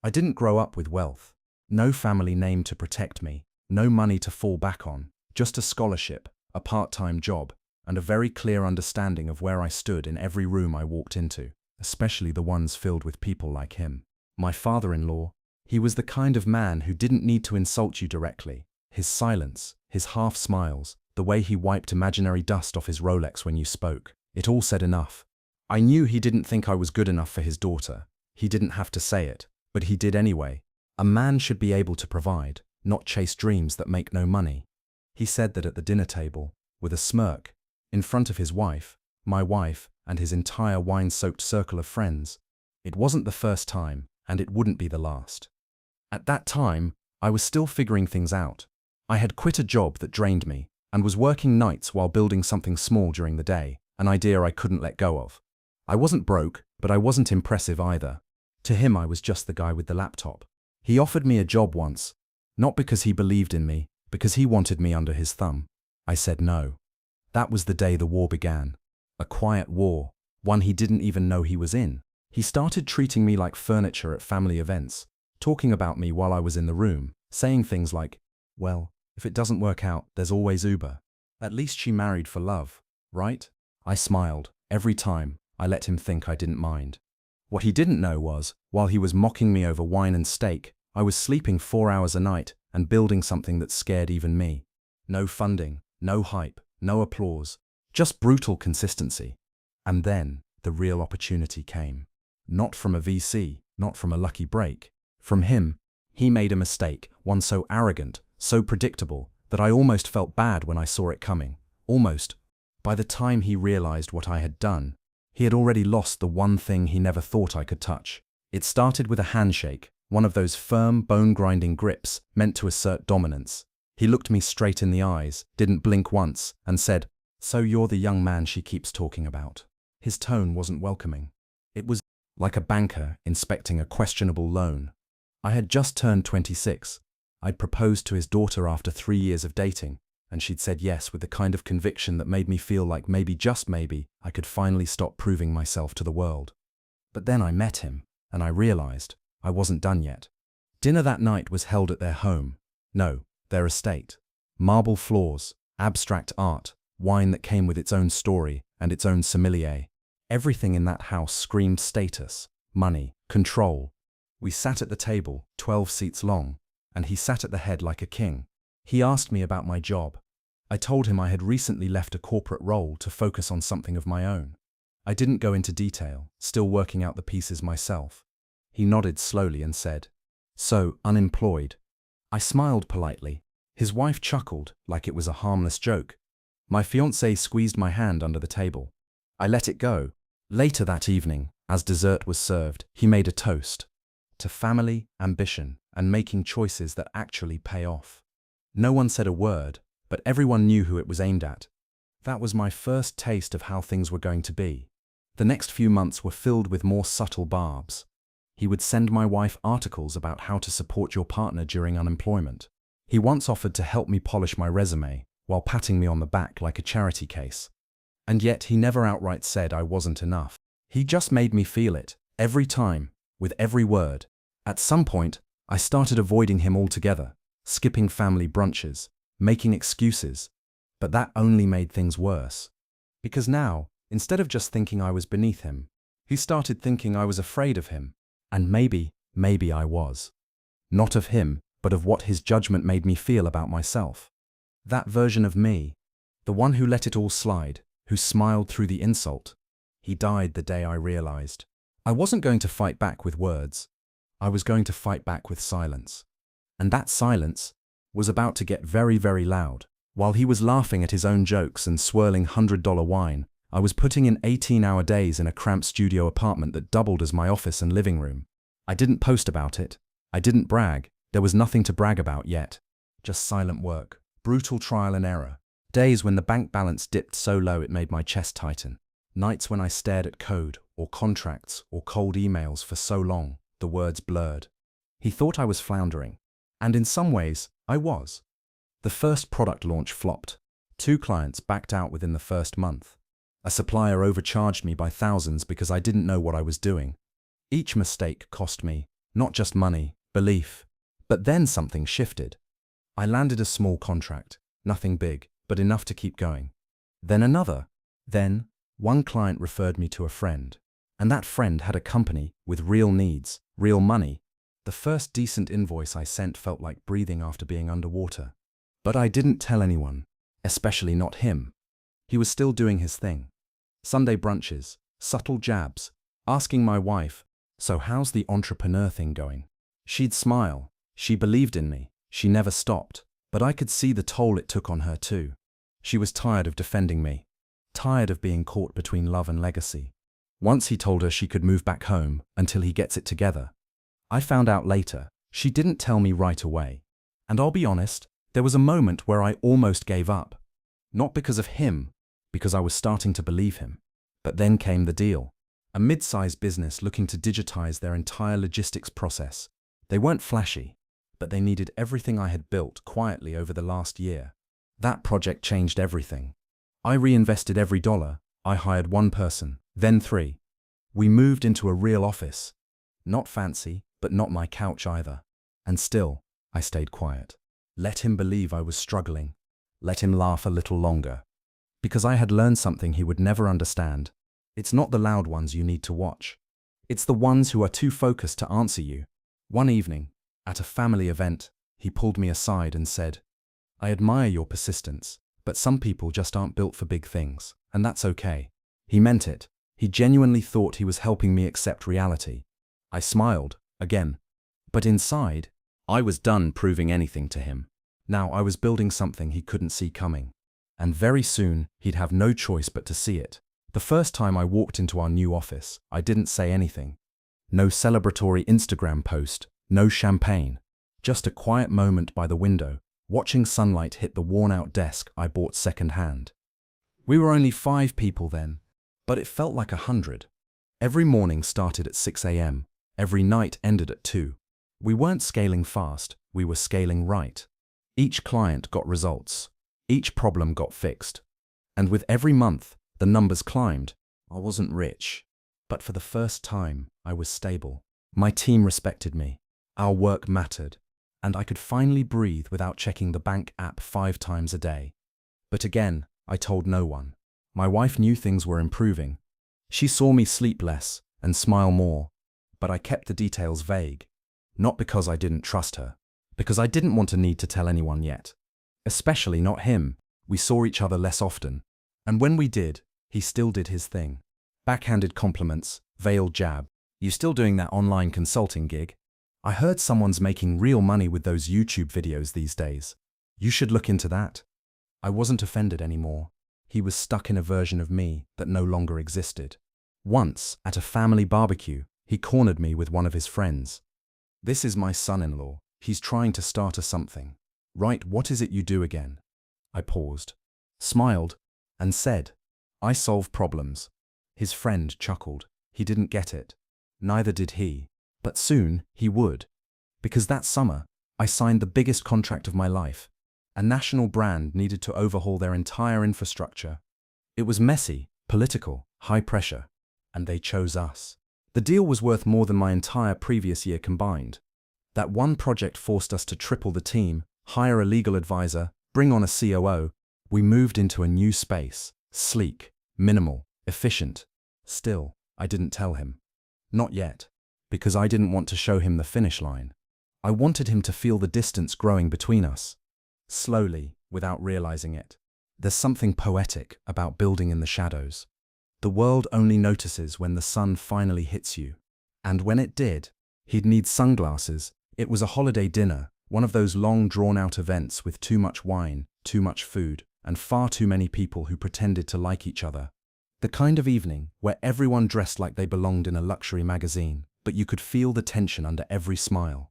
I didn't grow up with wealth. No family name to protect me, no money to fall back on, just a scholarship, a part-time job, and a very clear understanding of where I stood in every room I walked into, especially the ones filled with people like him. My father-in-law, he was the kind of man who didn't need to insult you directly. His silence, his half-smiles, the way he wiped imaginary dust off his Rolex when you spoke, it all said enough. I knew he didn't think I was good enough for his daughter. He didn't have to say it, but he did anyway. A man should be able to provide, not chase dreams that make no money. He said that at the dinner table, with a smirk, in front of his wife, my wife, and his entire wine-soaked circle of friends. It wasn't the first time, and it wouldn't be the last. At that time, I was still figuring things out. I had quit a job that drained me, and was working nights while building something small during the day, an idea I couldn't let go of. I wasn't broke, but I wasn't impressive either. To him, I was just the guy with the laptop. He offered me a job once, not because he believed in me, because he wanted me under his thumb. I said no. That was the day the war began. A quiet war, one he didn't even know he was in. He started treating me like furniture at family events, talking about me while I was in the room, saying things like, well, if it doesn't work out, there's always Uber. At least she married for love, right? I smiled. Every time, I let him think I didn't mind. What he didn't know was, while he was mocking me over wine and steak, I was sleeping 4 hours a night and building something that scared even me. No funding, no hype, no applause, just brutal consistency. And then, the real opportunity came. Not from a VC, not from a lucky break. From him. He made a mistake, one so arrogant, so predictable, that I almost felt bad when I saw it coming. Almost. By the time he realized what I had done, he had already lost the one thing he never thought I could touch. It started with a handshake, one of those firm, bone-grinding grips meant to assert dominance. He looked me straight in the eyes, didn't blink once, and said, "So you're the young man she keeps talking about." His tone wasn't welcoming. It was like a banker inspecting a questionable loan. I had just turned 26. I'd proposed to his daughter after 3 years of dating, and she'd said yes with the kind of conviction that made me feel like maybe, just maybe, I could finally stop proving myself to the world. But then I met him, and I realized I wasn't done yet. Dinner that night was held at their home. No, their estate. Marble floors, abstract art, wine that came with its own story and its own sommelier. Everything in that house screamed status, money, control. We sat at the table, 12 seats long, and he sat at the head like a king. He asked me about my job. I told him I had recently left a corporate role to focus on something of my own. I didn't go into detail, still working out the pieces myself. He nodded slowly and said, "So, unemployed." I smiled politely. His wife chuckled, like it was a harmless joke. My fiancé squeezed my hand under the table. I let it go. Later that evening, as dessert was served, he made a toast. To family, ambition, and making choices that actually pay off. No one said a word, but everyone knew who it was aimed at. That was my first taste of how things were going to be. The next few months were filled with more subtle barbs. He would send my wife articles about how to support your partner during unemployment. He once offered to help me polish my resume, while patting me on the back like a charity case. And yet he never outright said I wasn't enough. He just made me feel it, every time, with every word. At some point, I started avoiding him altogether, skipping family brunches, making excuses. But that only made things worse. Because now, instead of just thinking I was beneath him, he started thinking I was afraid of him. And maybe I was. Not of him, but of what his judgment made me feel about myself. That version of me, the one who let it all slide, who smiled through the insult, he died the day I realized. I wasn't going to fight back with words. I was going to fight back with silence. And that silence was about to get very, very loud. While he was laughing at his own jokes and swirling $100 wine, I was putting in 18-hour days in a cramped studio apartment that doubled as my office and living room. I didn't post about it. I didn't brag. There was nothing to brag about yet. Just silent work, brutal trial and error. Days when the bank balance dipped so low it made my chest tighten. Nights when I stared at code, or contracts, or cold emails for so long, the words blurred. He thought I was floundering. And in some ways, I was. The first product launch flopped. 2 clients backed out within the first month. A supplier overcharged me by thousands because I didn't know what I was doing. Each mistake cost me, Not just money, belief. But then something shifted. I landed a small contract, nothing big, but enough to keep going. Then another. Then, one client referred me to a friend. And that friend had a company with real needs, real money. The first decent invoice I sent felt like breathing after being underwater. But I didn't tell anyone, especially not him. He was still doing his thing. Sunday brunches, subtle jabs, asking my wife, "So how's the entrepreneur thing going?" She'd smile. She believed in me. She never stopped. But I could see the toll it took on her too. She was tired of defending me. Tired of being caught between love and legacy. Once he told her she could move back home until he gets it together. I found out later. She didn't tell me right away. And I'll be honest, there was a moment where I almost gave up. Not because of him, because I was starting to believe him. But then came the deal. A mid-sized business looking to digitize their entire logistics process. They weren't flashy, but they needed everything I had built quietly over the last year. That project changed everything. I reinvested every dollar. I hired one person, then 3. We moved into a real office. Not fancy, but not my couch either. And still, I stayed quiet. Let him believe I was struggling. Let him laugh a little longer. Because I had learned something he would never understand. It's not the loud ones you need to watch. It's the ones who are too focused to answer you. One evening, at a family event, he pulled me aside and said, "I admire your persistence, but some people just aren't built for big things, and that's okay." He meant it. He genuinely thought he was helping me accept reality. I smiled, again. But inside, I was done proving anything to him. Now I was building something he couldn't see coming. And very soon, he'd have no choice but to see it. The first time I walked into our new office, I didn't say anything. No celebratory Instagram post, no champagne. Just a quiet moment by the window, watching sunlight hit the worn-out desk I bought second-hand. We were only 5 people then, but it felt like 100. Every morning started at 6 a.m. Every night ended at 2. We weren't scaling fast, we were scaling right. Each client got results. Each problem got fixed. And with every month, the numbers climbed. I wasn't rich, but for the first time, I was stable. My team respected me. Our work mattered. And I could finally breathe without checking the bank app 5 times a day. But again, I told no one. My wife knew things were improving. She saw me sleep less and smile more, but I kept the details vague. Not because I didn't trust her, because I didn't want to need to tell anyone yet. Especially not him. We saw each other less often. And when we did, he still did his thing. Backhanded compliments, veiled jab. "You still doing that online consulting gig? I heard someone's making real money with those YouTube videos these days. You should look into that." I wasn't offended anymore. He was stuck in a version of me that no longer existed. Once, at a family barbecue, he cornered me with one of his friends. "This is my son-in-law. He's trying to start a something. Right, what is it you do again?" I paused, smiled, and said, "I solve problems." His friend chuckled. He didn't get it. Neither did he. But soon, he would. Because that summer, I signed the biggest contract of my life. A national brand needed to overhaul their entire infrastructure. It was messy, political, high pressure. And they chose us. The deal was worth more than my entire previous year combined. That one project forced us to triple the team, hire a legal advisor, bring on a COO. We moved into a new space, sleek, minimal, efficient. Still, I didn't tell him. Not yet. Because I didn't want to show him the finish line. I wanted him to feel the distance growing between us. Slowly, without realizing it. There's something poetic about building in the shadows. The world only notices when the sun finally hits you. And when it did, he'd need sunglasses. It was a holiday dinner, one of those long drawn-out events with too much wine, too much food, and far too many people who pretended to like each other. The kind of evening where everyone dressed like they belonged in a luxury magazine, but you could feel the tension under every smile.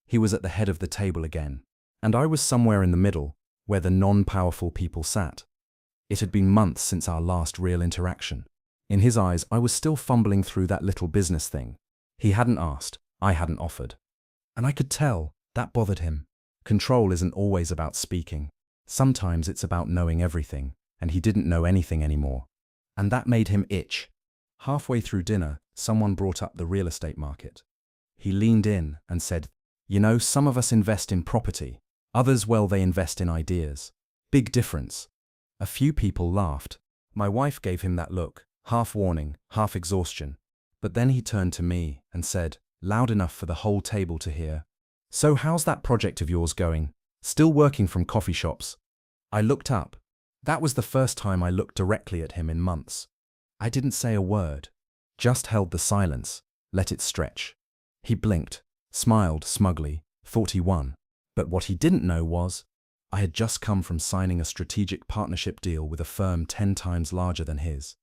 He was at the head of the table again, and I was somewhere in the middle, where the non-powerful people sat. It had been months since our last real interaction. In his eyes, I was still fumbling through that little business thing. He hadn't asked, I hadn't offered. And I could tell that bothered him. Control isn't always about speaking. Sometimes it's about knowing everything, and he didn't know anything anymore. And that made him itch. Halfway through dinner, someone brought up the real estate market. He leaned in and said, "You know, some of us invest in property. Others, well, they invest in ideas. Big difference." A few people laughed. My wife gave him that look, half warning, half exhaustion. But then he turned to me and said, loud enough for the whole table to hear, "So how's that project of yours going? Still working from coffee shops?" I looked up. That was the first time I looked directly at him in months. I didn't say a word, just held the silence, let it stretch. He blinked, smiled smugly, thought he won. But what he didn't know was, I had just come from signing a strategic partnership deal with a firm 10 times larger than his.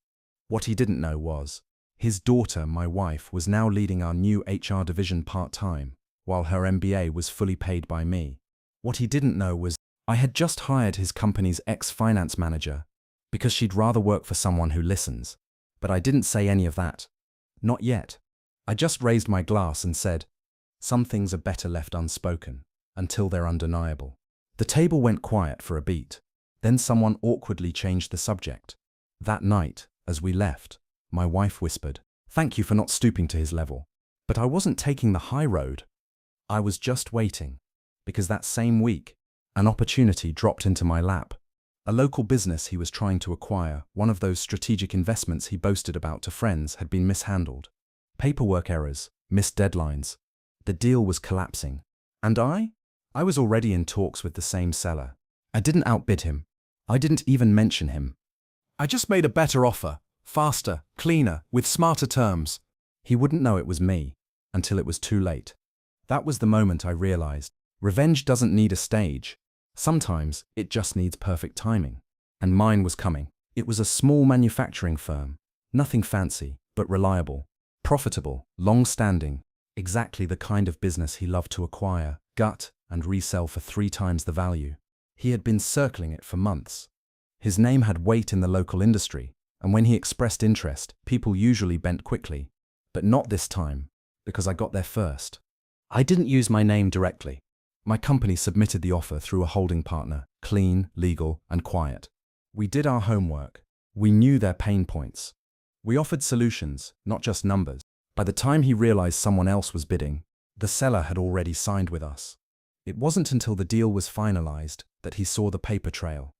What he didn't know was, his daughter, my wife, was now leading our new HR division part-time, while her MBA was fully paid by me. What he didn't know was, I had just hired his company's ex-finance manager, because she'd rather work for someone who listens. But I didn't say any of that. Not yet. I just raised my glass and said, some things are better left unspoken, until they're undeniable. The table went quiet for a beat. Then someone awkwardly changed the subject. That night, as we left, my wife whispered, "Thank you for not stooping to his level." But I wasn't taking the high road. I was just waiting, because that same week, an opportunity dropped into my lap. A local business he was trying to acquire, one of those strategic investments he boasted about to friends, had been mishandled. Paperwork errors, missed deadlines. The deal was collapsing. And I was already in talks with the same seller. I didn't outbid him. I didn't even mention him. I just made a better offer, faster, cleaner, with smarter terms. He wouldn't know it was me, until it was too late. That was the moment I realized, revenge doesn't need a stage. Sometimes it just needs perfect timing. And mine was coming. It was a small manufacturing firm. Nothing fancy, but reliable, profitable, long-standing, exactly the kind of business he loved to acquire, gut, and resell for 3 times the value. He had been circling it for months. His name had weight in the local industry, and when he expressed interest, people usually bent quickly. But not this time, because I got there first. I didn't use my name directly. My company submitted the offer through a holding partner, clean, legal, and quiet. We did our homework. We knew their pain points. We offered solutions, not just numbers. By the time he realized someone else was bidding, the seller had already signed with us. It wasn't until the deal was finalized that he saw the paper trail.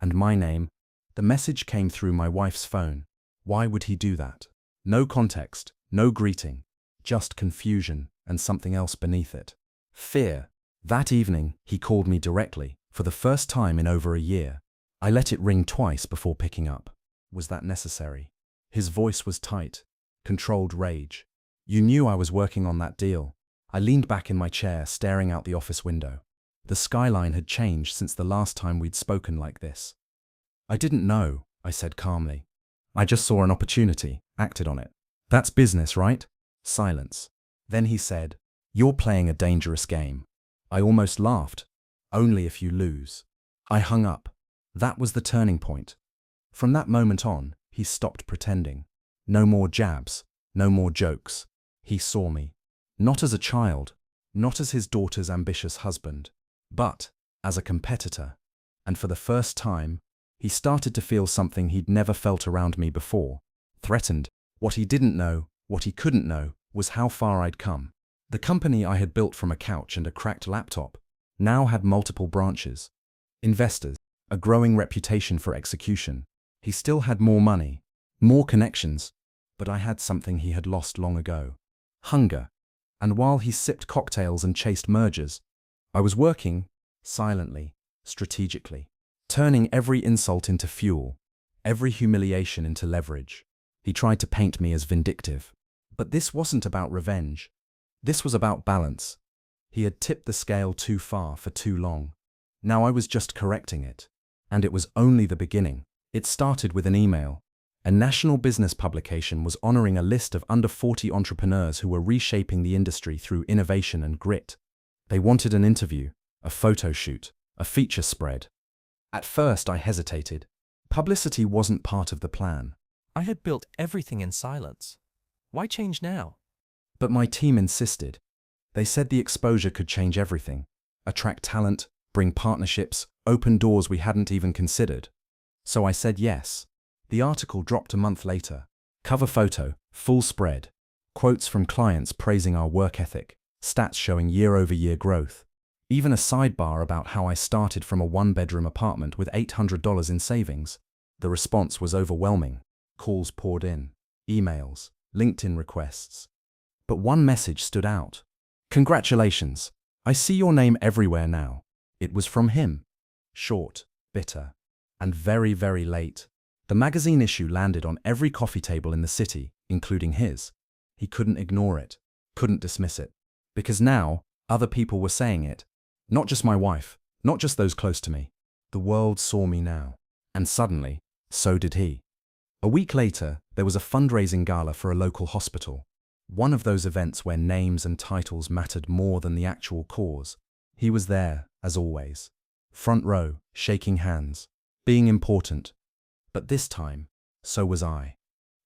And my name, the message came through my wife's phone. Why would he do that? No context, no greeting, just confusion and something else beneath it. Fear. That evening, he called me directly, for the first time in over a year. I let it ring twice before picking up. Was that necessary? His voice was tight, controlled rage. "You knew I was working on that deal." I leaned back in my chair, staring out the office window. The skyline had changed since the last time we'd spoken like this. "I didn't know," I said calmly. "I just saw an opportunity, acted on it. That's business, right?" Silence. Then he said, "You're playing a dangerous game." I almost laughed. "Only if you lose." I hung up. That was the turning point. From that moment on, he stopped pretending. No more jabs, no more jokes. He saw me. Not as a child, not as his daughter's ambitious husband, but as a competitor. And for the first time, he started to feel something he'd never felt around me before. Threatened. What he didn't know, what he couldn't know, was how far I'd come. The company I had built from a couch and a cracked laptop now had multiple branches. Investors, a growing reputation for execution. He still had more money, more connections, but I had something he had lost long ago. Hunger. And while he sipped cocktails and chased mergers, I was working, silently, strategically, turning every insult into fuel, every humiliation into leverage. He tried to paint me as vindictive. But this wasn't about revenge. This was about balance. He had tipped the scale too far for too long. Now I was just correcting it. And it was only the beginning. It started with an email. A national business publication was honoring a list of under 40 entrepreneurs who were reshaping the industry through innovation and grit. They wanted an interview, a photo shoot, a feature spread. At first I hesitated. Publicity wasn't part of the plan. I had built everything in silence. Why change now? But my team insisted. They said the exposure could change everything. Attract talent, bring partnerships, open doors we hadn't even considered. So I said yes. The article dropped a month later. Cover photo, full spread. Quotes from clients praising our work ethic, stats showing year-over-year growth. Even a sidebar about how I started from a one-bedroom apartment with $800 in savings. The response was overwhelming. Calls poured in, emails, LinkedIn requests. But one message stood out. "Congratulations! I see your name everywhere now." It was from him. Short, bitter, and very, very late. The magazine issue landed on every coffee table in the city, including his. He couldn't ignore it, couldn't dismiss it. Because now, other people were saying it. Not just my wife, not just those close to me. The world saw me now. And suddenly, so did he. A week later, there was a fundraising gala for a local hospital. One of those events where names and titles mattered more than the actual cause. He was there, as always. Front row, shaking hands, being important. But this time, so was I.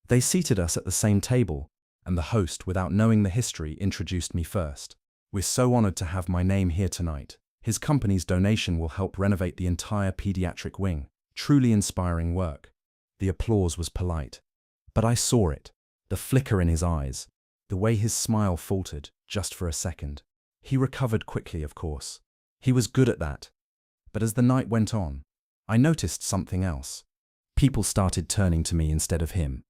They seated us at the same table, and the host, without knowing the history, introduced me first. "We're so honored to have my name here tonight. His company's donation will help renovate the entire pediatric wing. Truly inspiring work." The applause was polite. But I saw it, the flicker in his eyes, the way his smile faltered, just for a second. He recovered quickly, of course. He was good at that. But as the night went on, I noticed something else. People started turning to me instead of him,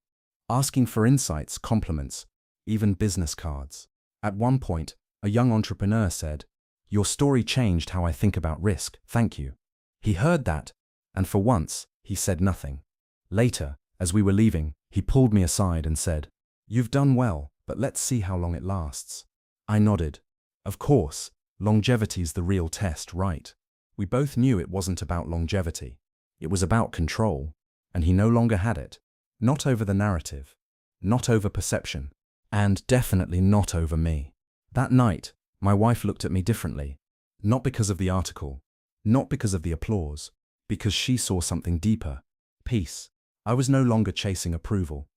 asking for insights, compliments, even business cards. At one point, a young entrepreneur said, "Your story changed how I think about risk, thank you." He heard that, and for once, he said nothing. Later, as we were leaving, he pulled me aside and said, "You've done well, but let's see how long it lasts." I nodded. Of course, longevity's the real test, right? We both knew it wasn't about longevity. It was about control, and he no longer had it. Not over the narrative, not over perception, and definitely not over me. That night, my wife looked at me differently. Not because of the article, not because of the applause, because she saw something deeper. Peace. I was no longer chasing approval.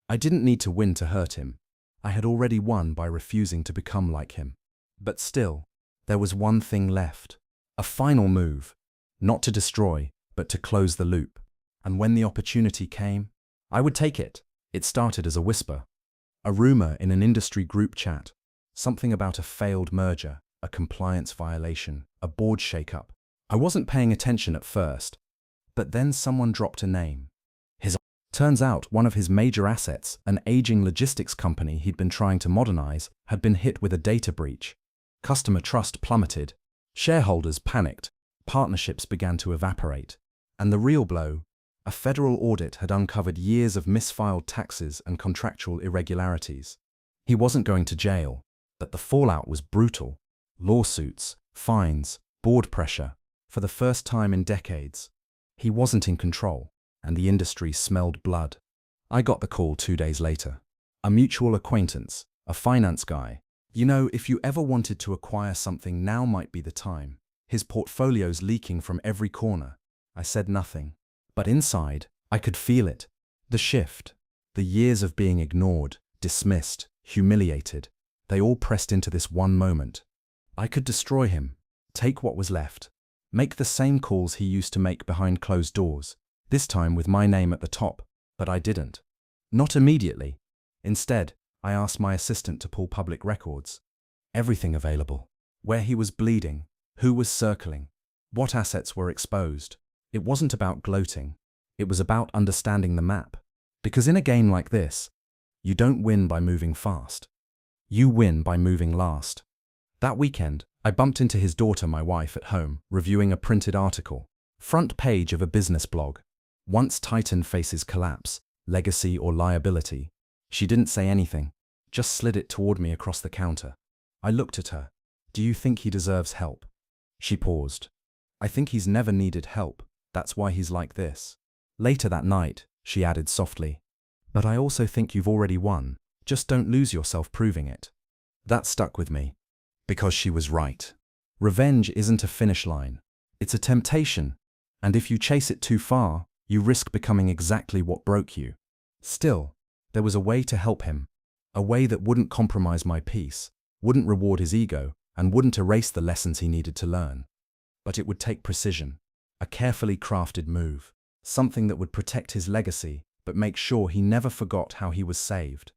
I didn't need to win to hurt him. I had already won by refusing to become like him. But still, there was one thing left. A final move. Not to destroy, but to close the loop. And when the opportunity came, I would take it. It started as a whisper. A rumor in an industry group chat. Something about a failed merger, a compliance violation, a board shakeup. I wasn't paying attention at first, but then someone dropped a name. Turns out one of his major assets, an aging logistics company he'd been trying to modernize, had been hit with a data breach. Customer trust plummeted. Shareholders panicked. Partnerships began to evaporate. And the real blow, a federal audit had uncovered years of misfiled taxes and contractual irregularities. He wasn't going to jail, but the fallout was brutal. Lawsuits, fines, board pressure. For the first time in decades, he wasn't in control, and the industry smelled blood. I got the call 2 days later. A mutual acquaintance, a finance guy. "You know, if you ever wanted to acquire something, now might be the time. His portfolio's leaking from every corner." I said nothing. But inside, I could feel it. The shift. The years of being ignored, dismissed, humiliated. They all pressed into this one moment. I could destroy him, take what was left, make the same calls he used to make behind closed doors, this time with my name at the top, but I didn't. Not immediately. Instead, I asked my assistant to pull public records. Everything available. Where he was bleeding, who was circling, what assets were exposed. It wasn't about gloating. It was about understanding the map. Because in a game like this, you don't win by moving fast. You win by moving last. That weekend, I bumped into his daughter, my wife, at home, reviewing a printed article. Front page of a business blog. Once Titan faces collapse, legacy or liability. She didn't say anything, just slid it toward me across the counter. I looked at her. "Do you think he deserves help?" She paused. "I think he's never needed help. That's why he's like this." Later that night, she added softly, "But I also think you've already won. Just don't lose yourself proving it." That stuck with me. Because she was right. Revenge isn't a finish line. It's a temptation. And if you chase it too far, you risk becoming exactly what broke you. Still, there was a way to help him. A way that wouldn't compromise my peace, wouldn't reward his ego, and wouldn't erase the lessons he needed to learn. But it would take precision. A carefully crafted move. Something that would protect his legacy, but make sure he never forgot how he was saved.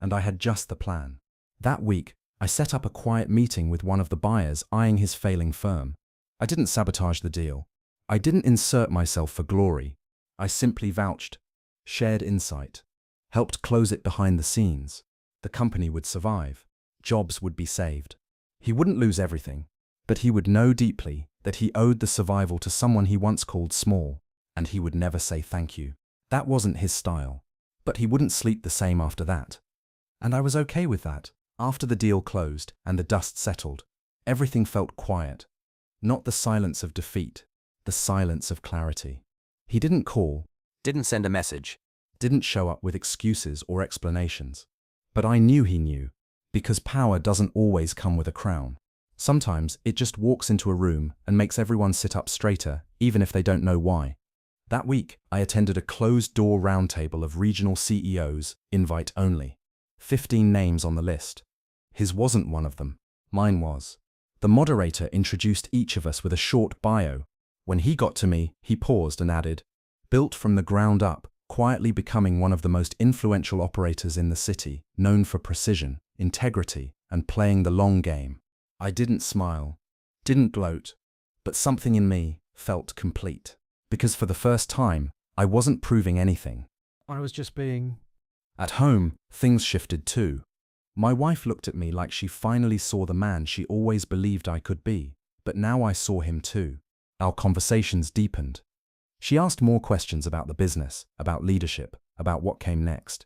and I had just the plan. That week, I set up a quiet meeting with one of the buyers eyeing his failing firm. I didn't sabotage the deal. I didn't insert myself for glory. I simply vouched, shared insight, helped close it behind the scenes. The company would survive. Jobs would be saved. He wouldn't lose everything, but he would know deeply that he owed the survival to someone he once called small, and he would never say thank you. That wasn't his style, but he wouldn't sleep the same after that. And I was okay with that. After the deal closed and the dust settled, everything felt quiet. Not the silence of defeat, the silence of clarity. He didn't call, Didn't send a message. didn't show up with excuses or explanations. But I knew he knew, because power doesn't always come with a crown. Sometimes it just walks into a room and makes everyone sit up straighter, even if they don't know why. That week, I attended a closed-door roundtable of regional CEOs, invite only. 15 names on the list. His wasn't one of them. Mine was. The moderator introduced each of us with a short bio. When he got to me, he paused and added, "Built from the ground up, quietly becoming one of the most influential operators in the city, known for precision, integrity, and playing the long game." I didn't smile, didn't gloat, but something in me felt complete. Because for the first time, I wasn't proving anything. I was just being... At home, things shifted too. My wife looked at me like she finally saw the man she always believed I could be, but now I saw him too. Our conversations deepened. She asked more questions about the business, about leadership, about what came next.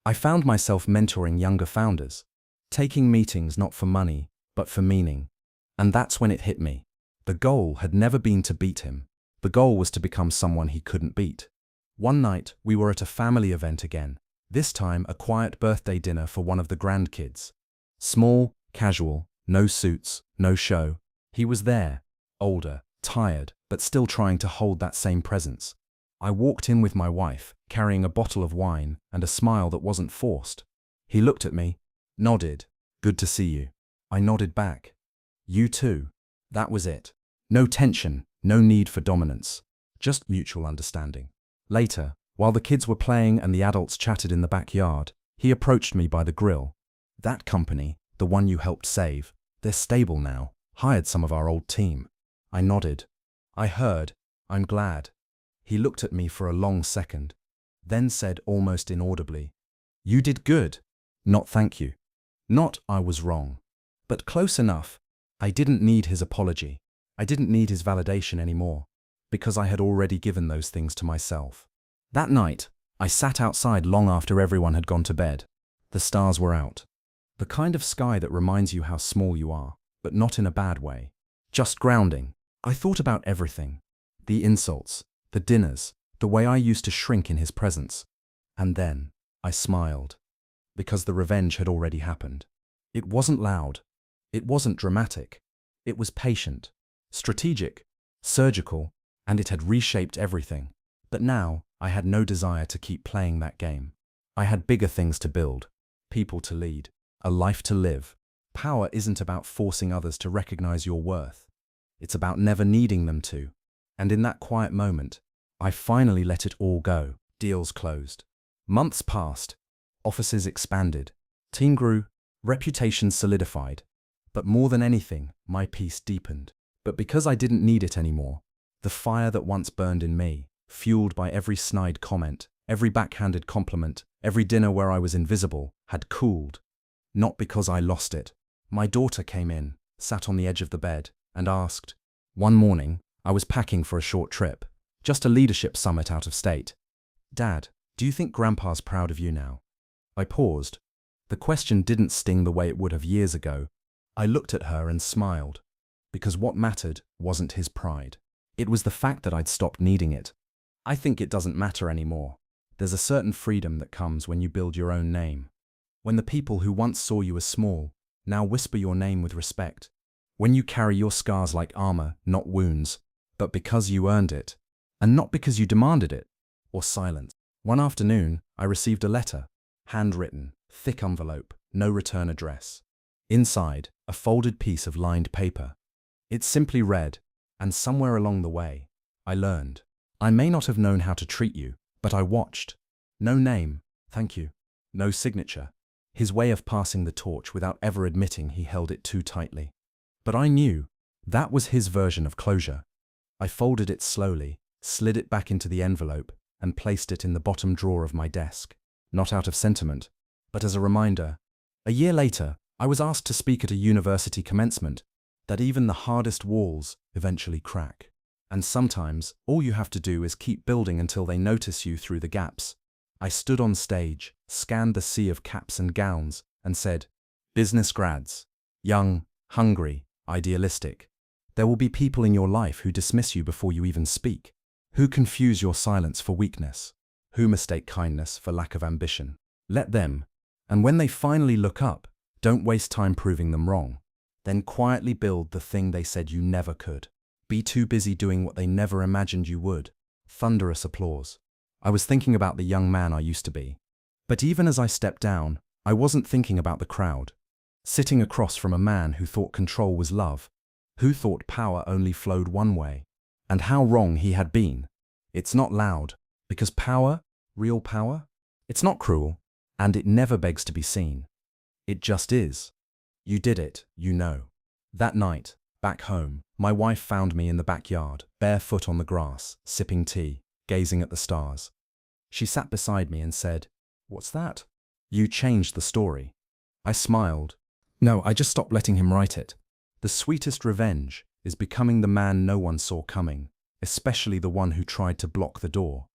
I found myself mentoring younger founders, taking meetings not for money, but for meaning. And that's when it hit me. The goal had never been to beat him. The goal was to become someone he couldn't beat. One night, we were at a family event again. This time, a quiet birthday dinner for one of the grandkids. Small, casual, no suits, no show. He was there, older, tired, but still trying to hold that same presence. I walked in with my wife, carrying a bottle of wine and a smile that wasn't forced. He looked at me, nodded. "Good to see you." I nodded back. "You too." That was it. No tension, no need for dominance. Just mutual understanding. Later, while the kids were playing and the adults chatted in the backyard, he approached me by the grill. "That company, the one you helped save, they're stable now, hired some of our old team." I nodded. "I heard. I'm glad." He looked at me for a long second, then said almost inaudibly, "You did good." Not thank you. Not I was wrong. But close enough. I didn't need his apology. I didn't need his validation anymore, because I had already given those things to myself. That night, I sat outside long after everyone had gone to bed. The stars were out. The kind of sky that reminds you how small you are, but not in a bad way. Just grounding. I thought about everything. The insults, the dinners, the way I used to shrink in his presence. And then, I smiled. Because the revenge had already happened. It wasn't loud. It wasn't dramatic. It was patient, strategic, surgical, and it had reshaped everything. But now, I had no desire to keep playing that game. I had bigger things to build, people to lead, a life to live. Power isn't about forcing others to recognize your worth. It's about never needing them to. And in that quiet moment, I finally let it all go. Deals closed. Months passed. Offices expanded. Team grew. Reputations solidified. But more than anything, my peace deepened. But because I didn't need it anymore, the fire that once burned in me, fueled by every snide comment, every backhanded compliment, every dinner where I was invisible, had cooled. Not because I lost it. My daughter came in, sat on the edge of the bed, and asked. One morning, I was packing for a short trip, just a leadership summit out of state. "Dad, do you think Grandpa's proud of you now?" I paused. The question didn't sting the way it would have years ago. I looked at her and smiled, because what mattered wasn't his pride. It was the fact that I'd stopped needing it. I think it doesn't matter anymore. There's a certain freedom that comes when you build your own name. When the people who once saw you as small now whisper your name with respect. When you carry your scars like armor, not wounds, but because you earned it, and not because you demanded it, or silence. One afternoon, I received a letter, handwritten, thick envelope, no return address. Inside, a folded piece of lined paper. It simply read, "And somewhere along the way, I learned. I may not have known how to treat you, but I watched. No name, thank you. No signature. His way of passing the torch without ever admitting he held it too tightly. But I knew that was his version of closure. I folded it slowly, slid it back into the envelope, and placed it in the bottom drawer of my desk. Not out of sentiment, but as a reminder. A year later, I was asked to speak at a university commencement that even the hardest walls eventually crack. And sometimes, all you have to do is keep building until they notice you through the gaps. I stood on stage, scanned the sea of caps and gowns, and said, "Business grads. Young, hungry, idealistic. There will be people in your life who dismiss you before you even speak, who confuse your silence for weakness, who mistake kindness for lack of ambition. Let them, and when they finally look up, don't waste time proving them wrong. Then quietly build the thing they said you never could. Be too busy doing what they never imagined you would." Thunderous applause. I was thinking about the young man I used to be. But even as I stepped down, I wasn't thinking about the crowd. Sitting across from a man who thought control was love, who thought power only flowed one way, and how wrong he had been. It's not loud, because power, real power, it's not cruel, and it never begs to be seen. It just is. You did it, you know. That night, back home, my wife found me in the backyard, barefoot on the grass, sipping tea, gazing at the stars. She sat beside me and said, "What's that?" "You changed the story." I smiled. "No, I just stopped letting him write it." The sweetest revenge is becoming the man no one saw coming, especially the one who tried to block the door.